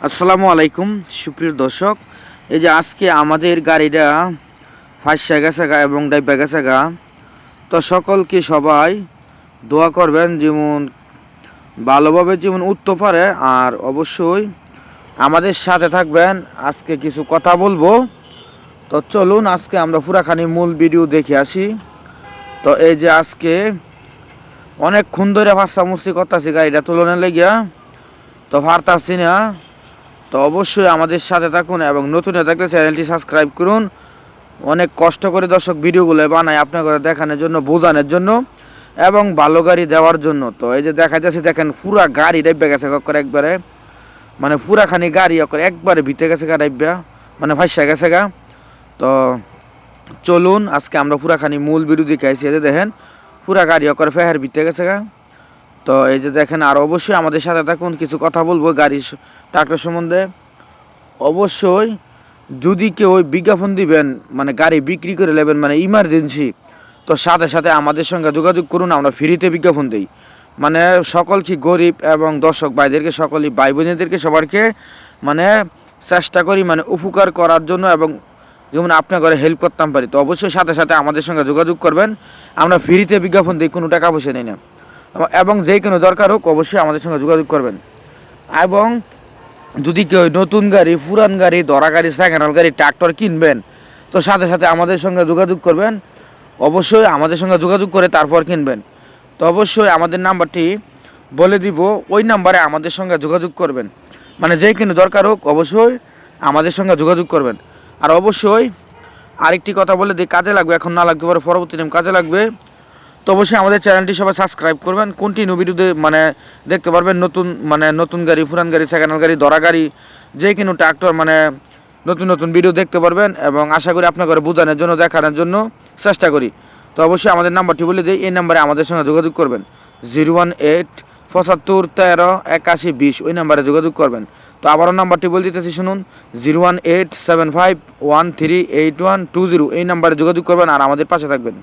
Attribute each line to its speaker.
Speaker 1: আসসালামু আলাইকুম সুপ্রিয় দর্শক, এই যে আজকে আমাদের গাড়িটা ফাঁসা গেছে গা এবং ডাইবা গেছে গা। তো সকলকে সবাই দোয়া করবেন যেমন ভালোভাবে যেমন উঠতে পারে, আর অবশ্যই আমাদের সাথে থাকবেন। আজকে কিছু কথা বলবো, তো চলুন আজকে আমরা পুরাখানি মূল ভিডিও দেখে আসি। তো এই যে আজকে অনেকক্ষণ ধরে ফাঁসামুসি করতেছি গাড়িটা তুলনে লেগিয়া, তো পারতাছি না। তো অবশ্যই আমাদের সাথে থাকুন এবং নতুন থাকলে চ্যানেলটি সাবস্ক্রাইব করুন। অনেক কষ্ট করে দর্শক ভিডিওগুলো বানাই আপনাদের দেখানোর জন্য, বোঝানোর জন্য এবং ভালো গাড়ি দেওয়ার জন্য। তো এই যে দেখা যাচ্ছে, দেখেন পুরা গাড়ি ডাইবা গেছে করে একবারে, মানে পুরাখানি গাড়ি করে একবারে ভিতরে গেছে গা ডাইবা, মানে ফাঁসা গেছে গা। তো চলুন আজকে আমরা পুরাখানি মূল ভিডিও দেখে আসি। এই যে দেখেন পুরা গাড়ি করে ফেহার ভিতরে গেছে গা। তো এই যে দেখেন, আর অবশ্যই আমাদের সাথে থাকুন, কিছু কথা বলবো গাড়ির ট্রাক্টর সম্বন্ধে। অবশ্যই যদি কেউ বিজ্ঞাপন দিবেন, মানে গাড়ি বিক্রি করে নেবেন, মানে ইমার্জেন্সি, তো সাথে সাথে আমাদের সঙ্গে যোগাযোগ করুন। আমরা ফ্রিতে বিজ্ঞাপন দিই, মানে সকল কি গরিব এবং দর্শক ভাইদেরকে, সকলই ভাই বোনেদেরকে সবারকে মানে চেষ্টা করি মানে উপকার করার জন্য, এবং যেমন আপনার ঘরে হেল্প করতাম পারি। তো অবশ্যই সাথে সাথে আমাদের সঙ্গে যোগাযোগ করবেন। আমরা ফ্রিতে বিজ্ঞাপন দিই, কোনো টাকা পয়সা নেই না, এবং যে কোনো দরকার হোক অবশ্যই আমাদের সঙ্গে যোগাযোগ করবেন। এবং যদি কেউ নতুন গাড়ি, পুরান গাড়ি, ধরা গাড়ি, সেকেন্ড হ্যান্ড গাড়ি, ট্রাক্টর কিনবেন, তো সাথে সাথে আমাদের সঙ্গে যোগাযোগ করবেন। অবশ্যই আমাদের সঙ্গে যোগাযোগ করে তারপর কিনবেন। তো অবশ্যই আমাদের নাম্বারটি বলে দিব, ওই নাম্বারে আমাদের সঙ্গে যোগাযোগ করবেন। মানে যে কোনো দরকার হোক অবশ্যই আমাদের সঙ্গে যোগাযোগ করবেন। আর অবশ্যই আরেকটি কথা বলে দিই, কাজে লাগবে, এখন না লাগতে পারে পরবর্তী টাইম কাজে লাগবে। তো অবশ্যই আমাদের চ্যানেলটি সবাই সাবস্ক্রাইব করবেন। কন্টিনিউ ভিডিও মানে দেখতে পারবেন, নতুন মানে নতুন গাড়ি, পুরান গাড়ি, সেকেন্ড হ্যান্ড গাড়ি, ধরা গাড়ি, যে কোনো ট্রাক্টর, মানে নতুন নতুন ভিডিও দেখতে পারবেন। এবং আশা করি আপনার ঘরে বোঝানোর জন্য, দেখানোর জন্য চেষ্টা করি। তো অবশ্যই আমাদের নাম্বারটি বলে দিই, এই নাম্বারে আমাদের সঙ্গে যোগাযোগ করবেন। 018-75-13-81-20, ওই নাম্বারে যোগাযোগ করবেন। তো আবারও নাম্বারটি বলে দিতেছি, শুনুন, 018-75-13-81-20, এই নাম্বারে যোগাযোগ করবেন আর আমাদের পাশে থাকবেন।